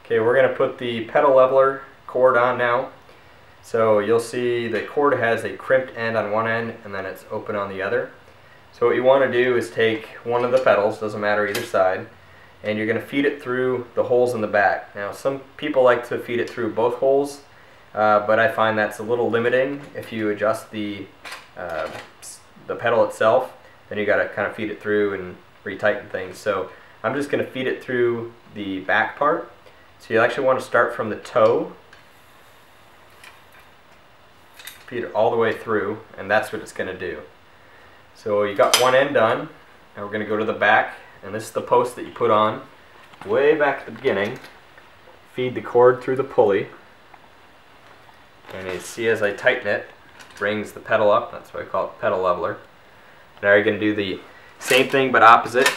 Okay, we're going to put the pedal leveler cord on now. So you'll see the cord has a crimped end on one end and then it's open on the other. So what you want to do is take one of the pedals, doesn't matter either side, and you're going to feed it through the holes in the back. Now some people like to feed it through both holes, but I find that's a little limiting. If you adjust the pedal itself, then you got to kind of feed it through and retighten things. So I'm just going to feed it through the back part. So you actually want to start from the toe, feed it all the way through, and that's what it's going to do. So you got one end done. Now we're going to go to the back, and this is the post that you put on way back at the beginning. Feed the cord through the pulley, and you see as I tighten it, it brings the pedal up. That's why I call it pedal leveler. Now you're going to do the same thing but opposite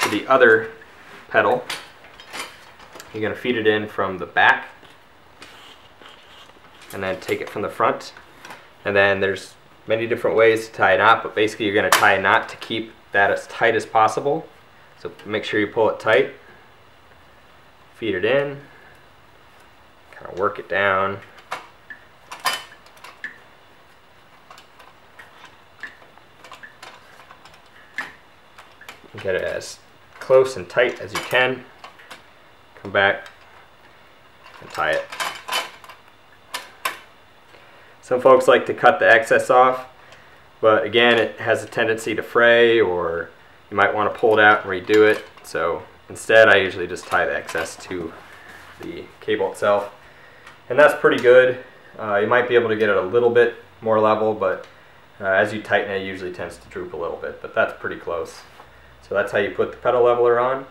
to the other pedal. You're going to feed it in from the back and then take it from the front. And then there's many different ways to tie a knot, but basically you're going to tie a knot to keep that as tight as possible. So make sure you pull it tight, feed it in, kind of work it down. Get it as close and tight as you can. Come back and tie it. Some folks like to cut the excess off, but again it has a tendency to fray, or you might want to pull it out and redo it. So instead I usually just tie the excess to the cable itself, and that's pretty good. You might be able to get it a little bit more level, but as you tighten it, it usually tends to droop a little bit, but that's pretty close. So that's how you put the pedal leveler on.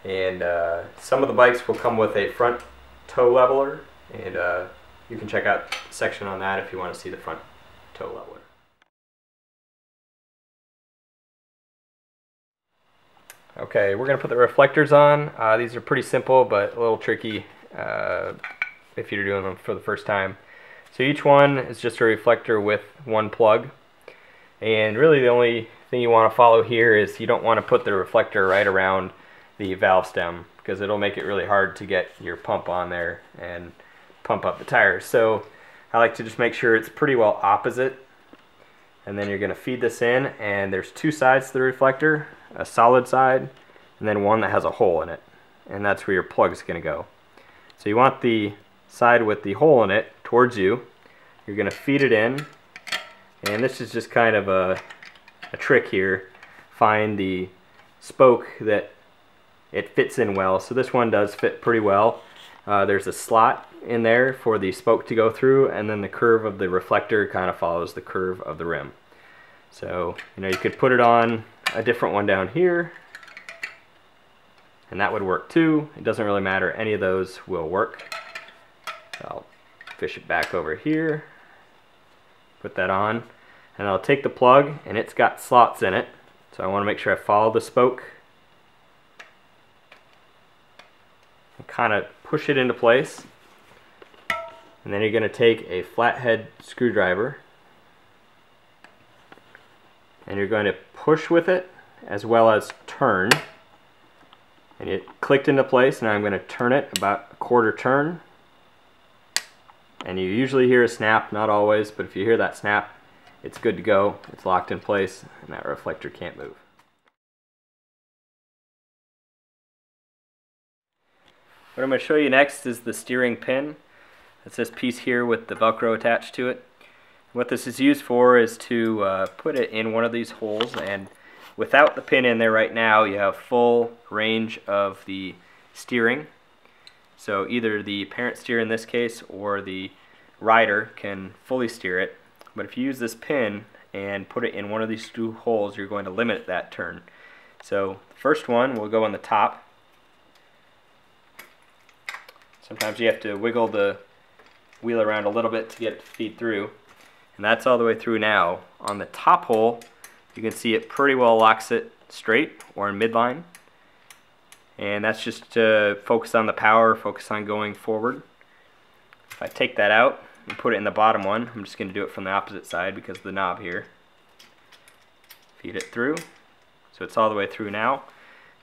And some of the bikes will come with a front toe leveler, and you can check out the section on that if you want to see the front toe leveler. Okay, we're going to put the reflectors on. These are pretty simple but a little tricky if you're doing them for the first time. So each one is just a reflector with one plug, and really the only thing you want to follow here is you don't want to put the reflector right around the valve stem, because it'll make it really hard to get your pump on there and pump up the tires. So I like to just make sure it's pretty well opposite, and then you're going to feed this in, and there's two sides to the reflector, a solid side and then one that has a hole in it, and that's where your plug is going to go. So you want the side with the hole in it towards you. You're going to feed it in, and this is just kind of a trick here. Find the spoke that it fits in well. So this one does fit pretty well. There's a slot in there for the spoke to go through, and then the curve of the reflector kind of follows the curve of the rim. So you could put it on a different one down here, and that would work too. It doesn't really matter, any of those will work. I'll fish it back over here, put that on, and I'll take the plug, and it's got slots in it, so I want to make sure I follow the spoke and kind of push it into place. And then you're going to take a flathead screwdriver, and you're going to push with it as well as turn, and it clicked into place. Now I'm going to turn it about a quarter turn, and you usually hear a snap, not always, but if you hear that snap, it's good to go. It's locked in place, and that reflector can't move. What I'm going to show you next is the steering pin. It's this piece here with the Velcro attached to it. What this is used for is to put it in one of these holes, and without the pin in there right now, you have full range of the steering. So either the parent steer in this case or the rider can fully steer it. But if you use this pin and put it in one of these two holes, you're going to limit that turn. So the first one will go on the top. Sometimes you have to wiggle the wheel around a little bit to get it to feed through. And that's all the way through now. On the top hole, you can see it pretty well locks it straight or in midline. And that's just to focus on the power, focus on going forward. If I take that out and put it in the bottom one, I'm just going to do it from the opposite side because of the knob here. Feed it through. So it's all the way through now.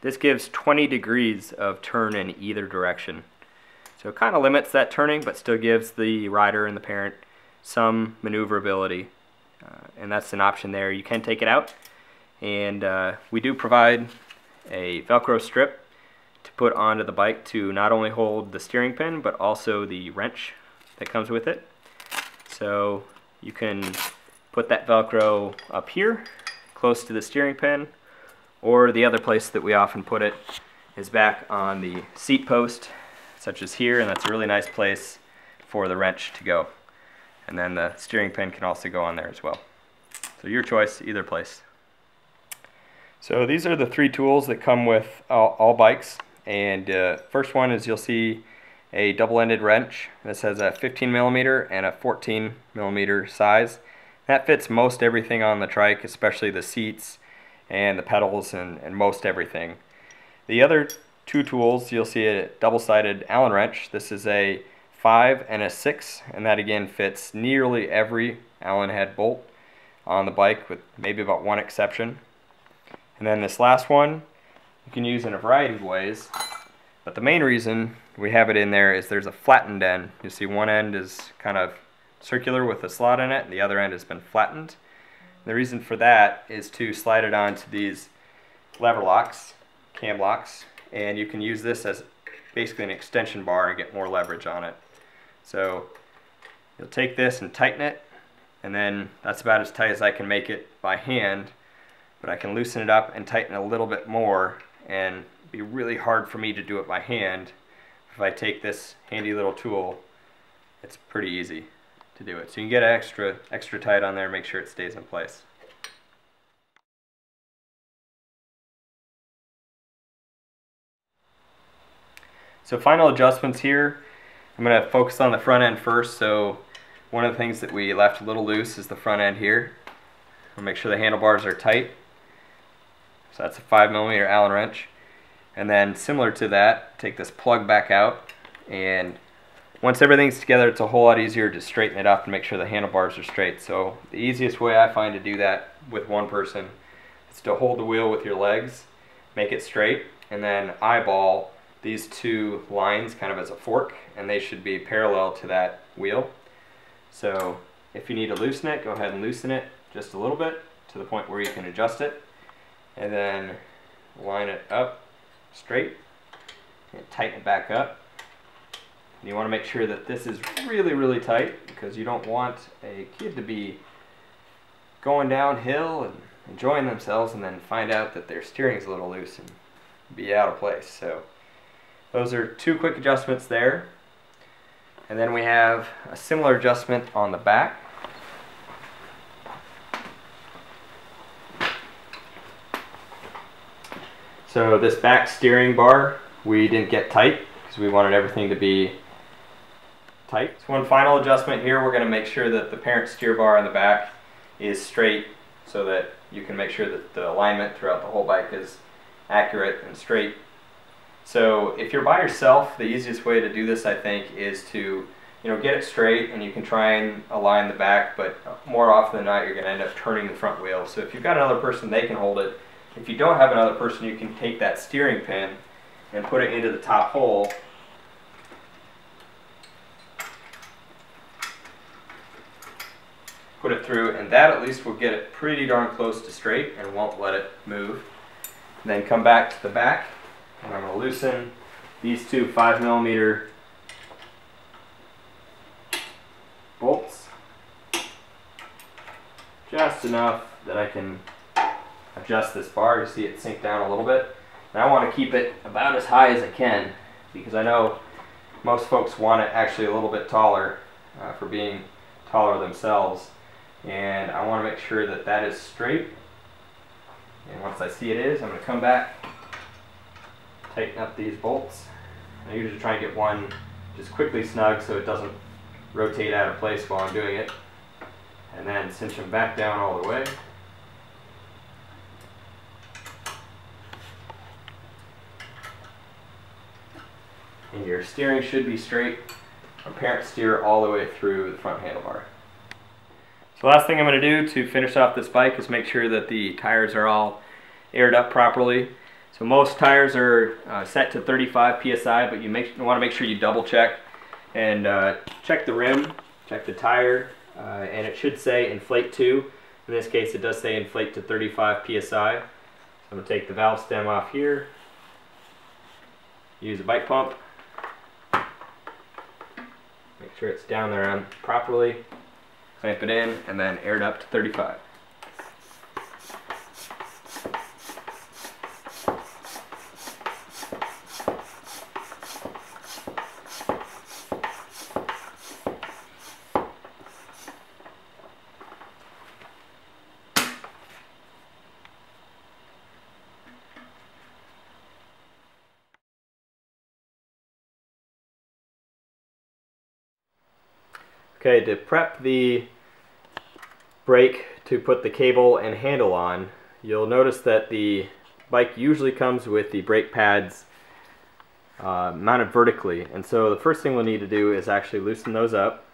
This gives 20 degrees of turn in either direction. So it kind of limits that turning, but still gives the rider and the parent some maneuverability. And that's an option there. You can take it out. And we do provide a Velcro strip to put onto the bike to not only hold the steering pin, but also the wrench that comes with it. So you can put that Velcro up here, close to the steering pin, or the other place that we often put it is back on the seat post, such as here, and that's a really nice place for the wrench to go. And then the steering pin can also go on there as well. So your choice, either place. So these are the three tools that come with all bikes. And first one is you'll see a double-ended wrench. This has a 15mm and a 14mm size. That fits most everything on the trike, especially the seats and the pedals and most everything. The other two tools, you'll see a double-sided Allen wrench. This is a 5 and a 6, and that again fits nearly every Allen head bolt on the bike, with maybe about one exception. And then this last one you can use in a variety of ways, but the main reason we have it in there is there's a flattened end. You see one end is kind of circular with a slot in it, and the other end has been flattened. The reason for that is to slide it onto these lever locks, cam locks, and you can use this as basically an extension bar and get more leverage on it. So you'll take this and tighten it, and then that's about as tight as I can make it by hand, but I can loosen it up and tighten a little bit more, and it'd be really hard for me to do it by hand. If I take this handy little tool, it's pretty easy to do it. So you can get extra tight on there and make sure it stays in place. So final adjustments here, I'm going to focus on the front end first. So one of the things that we left a little loose is the front end here. We'll make sure the handlebars are tight. So that's a 5mm Allen wrench. And then similar to that, take this plug back out, and once everything's together, it's a whole lot easier to straighten it up and make sure the handlebars are straight. So the easiest way I find to do that with one person is to hold the wheel with your legs, make it straight, and then eyeball these two lines kind of as a fork, and they should be parallel to that wheel. So if you need to loosen it, go ahead and loosen it just a little bit to the point where you can adjust it, and then line it up straight and tighten it back up. And you want to make sure that this is really, really tight, because you don't want a kid to be going downhill and enjoying themselves and then find out that their steering's a little loose and be out of place. So those are two quick adjustments there. And then we have a similar adjustment on the back. So this back steering bar we didn't get tight because we wanted everything to be tight. So one final adjustment here, we're going to make sure that the parent steer bar in the back is straight so that you can make sure that the alignment throughout the whole bike is accurate and straight. So if you're by yourself, the easiest way to do this, I think, is to get it straight, and you can try and align the back, but more often than not you're going to end up turning the front wheel. So if you've got another person, they can hold it. If you don't have another person, you can take that steering pin and put it into the top hole. Put it through, and that at least will get it pretty darn close to straight and won't let it move. And then come back to the back, and I'm going to loosen these two 5mm bolts just enough that I can adjust this bar. You see it sink down a little bit. And I want to keep it about as high as I can, because I know most folks want it actually a little bit taller for being taller themselves. And I want to make sure that that is straight. And once I see it is, I'm going to come back, tighten up these bolts. I usually try and get one just quickly snug so it doesn't rotate out of place while I'm doing it. And then cinch them back down all the way. And your steering should be straight. Parent steer all the way through the front handlebar. So last thing I'm going to do to finish off this bike is make sure that the tires are all aired up properly. So most tires are set to 35 psi, but you want to make sure you double check and check the rim, check the tire, and it should say inflate to. In this case, it does say inflate to 35 psi. So I'm going to take the valve stem off here, use a bike pump, make sure it's down there on properly, clamp it in, and then air it up to 35. Okay, to prep the brake to put the cable and handle on, you'll notice that the bike usually comes with the brake pads mounted vertically, and so the first thing we'll need to do is actually loosen those up,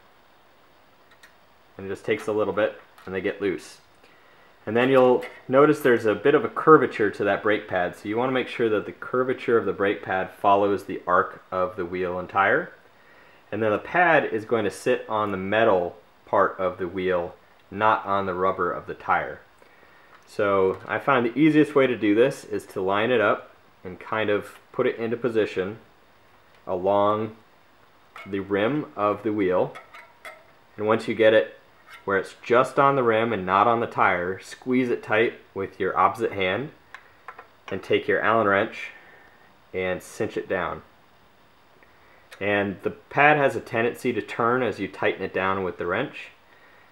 and it just takes a little bit and they get loose. And then you'll notice there's a bit of a curvature to that brake pad, so you want to make sure that the curvature of the brake pad follows the arc of the wheel and tire. And then the pad is going to sit on the metal part of the wheel, not on the rubber of the tire. So I find the easiest way to do this is to line it up and kind of put it into position along the rim of the wheel. And once you get it where it's just on the rim and not on the tire, squeeze it tight with your opposite hand and take your Allen wrench and cinch it down. And the pad has a tendency to turn as you tighten it down with the wrench,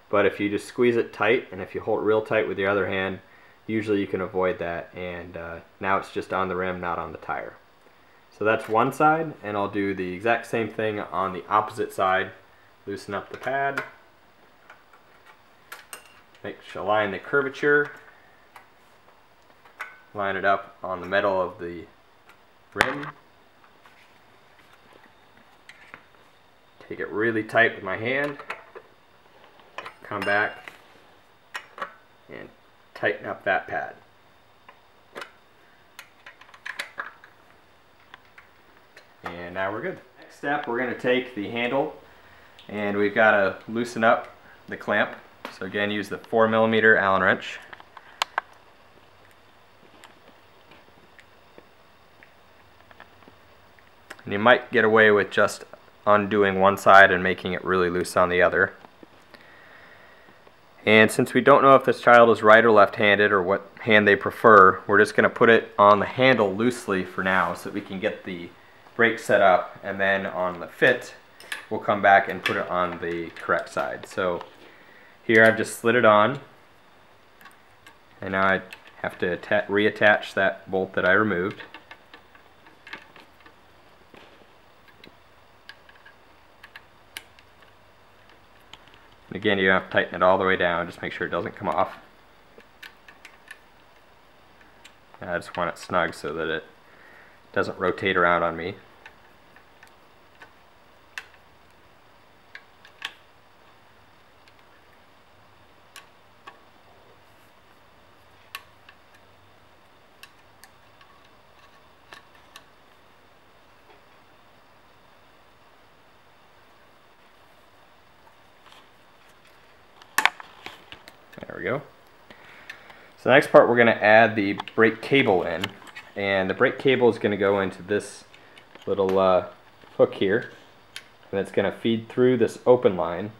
but if you just squeeze it tight and if you hold it real tight with your other hand, usually you can avoid that, and now it's just on the rim, not on the tire. So that's one side, and I'll do the exact same thing on the opposite side. Loosen up the pad, align the curvature, line it up on the metal of the rim. Take it really tight with my hand, come back and tighten up that pad. And now we're good. Next step, we're going to take the handle and we've got to loosen up the clamp. So again, use the 4mm Allen wrench. And you might get away with just undoing one side and making it really loose on the other. And since we don't know if this child is right or left-handed or what hand they prefer, we're just going to put it on the handle loosely for now so that we can get the brake set up, and then on the fit we'll come back and put it on the correct side. So here I've just slid it on, and now I have to reattach that bolt that I removed. Again, you have to tighten it all the way down, just make sure it doesn't come off. I just want it snug so that it doesn't rotate around on me. There we go. So the next part, we're going to add the brake cable in, and the brake cable is going to go into this little hook here, and it's going to feed through this open line.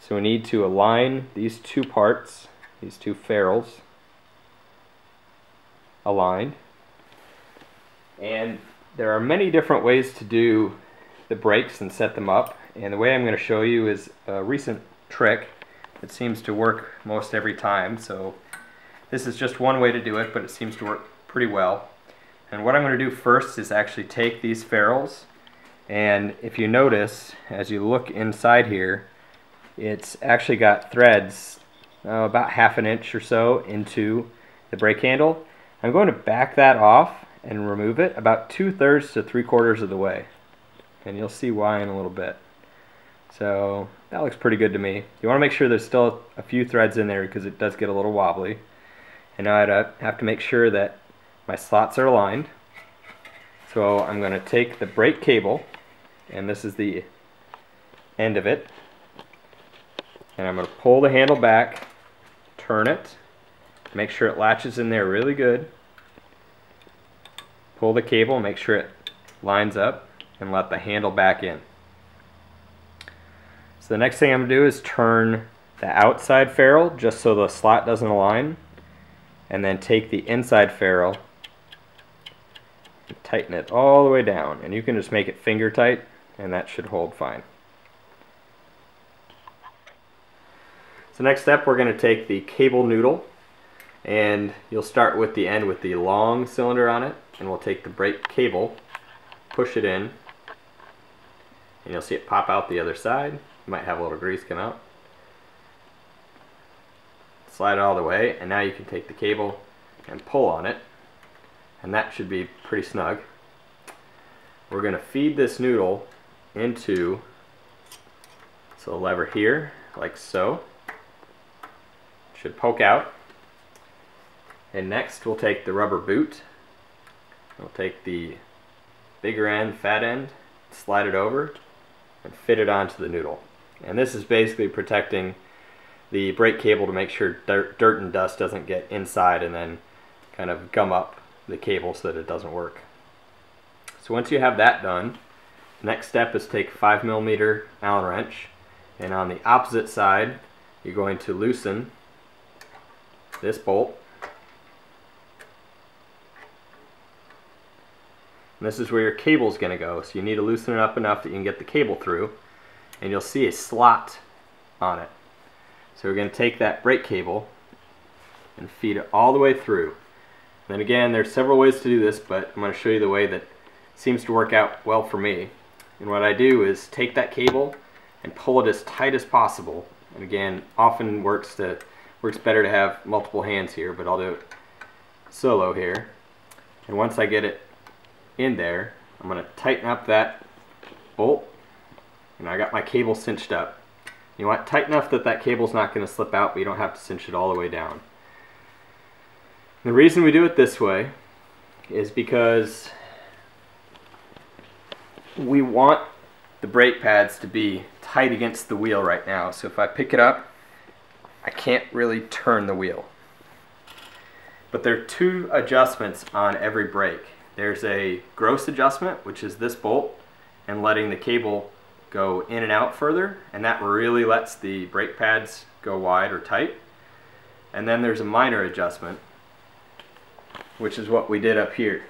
So we need to align these two parts, these two ferrules, aligned. And there are many different ways to do the brakes and set them up, and the way I'm going to show you is a recent trick. It seems to work most every time, so this is just one way to do it, but it seems to work pretty well. And what I'm going to do first is actually take these ferrules, and if you notice, as you look inside here, it's actually got threads about 1/2 inch or so into the brake handle. I'm going to back that off and remove it about 2/3 to 3/4 of the way, and you'll see why in a little bit. So that looks pretty good to me. You want to make sure there's still a few threads in there because it does get a little wobbly. And now I have to make sure that my slots are aligned. So I'm going to take the brake cable, and this is the end of it, and I'm going to pull the handle back, turn it, make sure it latches in there really good, pull the cable, make sure it lines up, and let the handle back in. So the next thing I'm going to do is turn the outside ferrule just so the slot doesn't align, and then take the inside ferrule and tighten it all the way down, and you can just make it finger tight and that should hold fine. So next step, we're going to take the cable noodle, and you'll start with the end with the long cylinder on it, and we'll take the brake cable, push it in, and you'll see it pop out the other side. You might have a little grease come out. Slide it all the way, and now you can take the cable and pull on it, and that should be pretty snug. We're going to feed this noodle into the lever here, like so. It should poke out. And next we'll take the rubber boot. We'll take the bigger end, fat end, slide it over, and fit it onto the noodle. And this is basically protecting the brake cable to make sure dirt and dust doesn't get inside and then kind of gum up the cable so that it doesn't work. So once you have that done, the next step is take a 5mm Allen wrench, and on the opposite side you're going to loosen this bolt. And this is where your cable is going to go, so you need to loosen it up enough that you can get the cable through, and you'll see a slot on it. So we're going to take that brake cable and feed it all the way through. And then again, there's several ways to do this, but I'm going to show you the way that seems to work out well for me. And what I do is take that cable and pull it as tight as possible. And again, often works better to have multiple hands here, but I'll do it solo here. And once I get it in there, I'm going to tighten up that bolt, and I got my cable cinched up. You want it tight enough that that cable's not going to slip out, but you don't have to cinch it all the way down. The reason we do it this way is because we want the brake pads to be tight against the wheel right now. So if I pick it up, I can't really turn the wheel. But there are two adjustments on every brake. There's a gross adjustment, which is this bolt and letting the cable go in and out further, and that really lets the brake pads go wide or tight. And then there's a minor adjustment, which is what we did up here.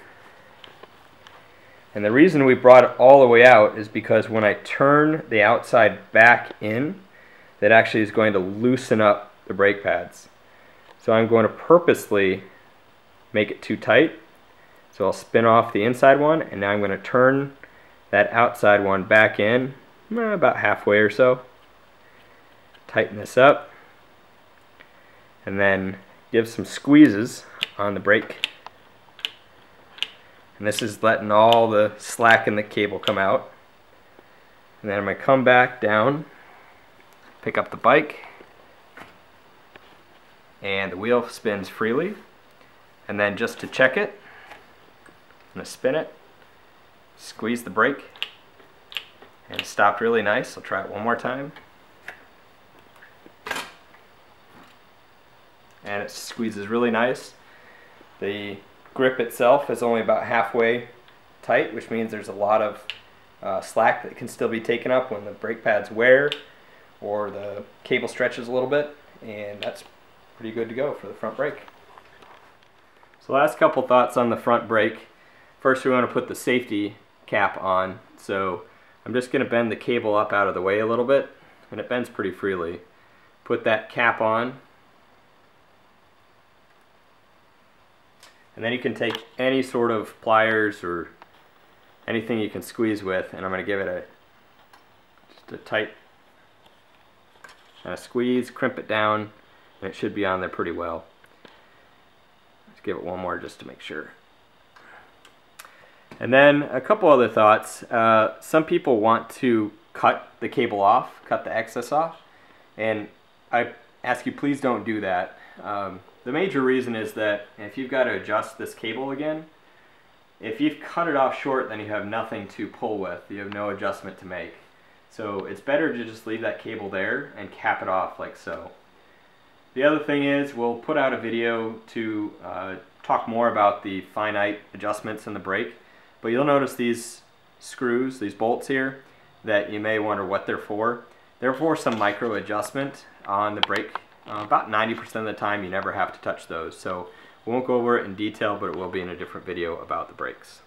And the reason we brought it all the way out is because when I turn the outside back in, that actually is going to loosen up the brake pads. So I'm going to purposely make it too tight. So I'll spin off the inside one, and now I'm going to turn that outside one back in about halfway or so. Tighten this up, and then give some squeezes on the brake. And this is letting all the slack in the cable come out. And then I'm going to come back down, pick up the bike, and the wheel spins freely. And then just to check it, I'm going to spin it, squeeze the brake, and stop really nice. I'll try it one more time. And it squeezes really nice. The grip itself is only about halfway tight, which means there's a lot of slack that can still be taken up when the brake pads wear or the cable stretches a little bit, and that's pretty good to go for the front brake. So last couple thoughts on the front brake. First, we want to put the safety cap on. So I'm just going to bend the cable up out of the way a little bit, and it bends pretty freely. Put that cap on, and then you can take any sort of pliers or anything you can squeeze with, and I'm going to give it just a tight kind of squeeze, crimp it down, and it should be on there pretty well. Let's give it one more just to make sure. And then a couple other thoughts. Some people want to cut the cable off, cut the excess off, and I ask you please don't do that. The major reason is that if you've got to adjust this cable again, if you've cut it off short, then you have nothing to pull with. You have no adjustment to make. So it's better to just leave that cable there and cap it off like so. The other thing is, we'll put out a video to talk more about the finite adjustments in the brake, but you'll notice these screws, these bolts here, that you may wonder what they're for. They're for some micro adjustment on the brake. About 90% of the time you never have to touch those, so we won't go over it in detail, but it will be in a different video about the brakes.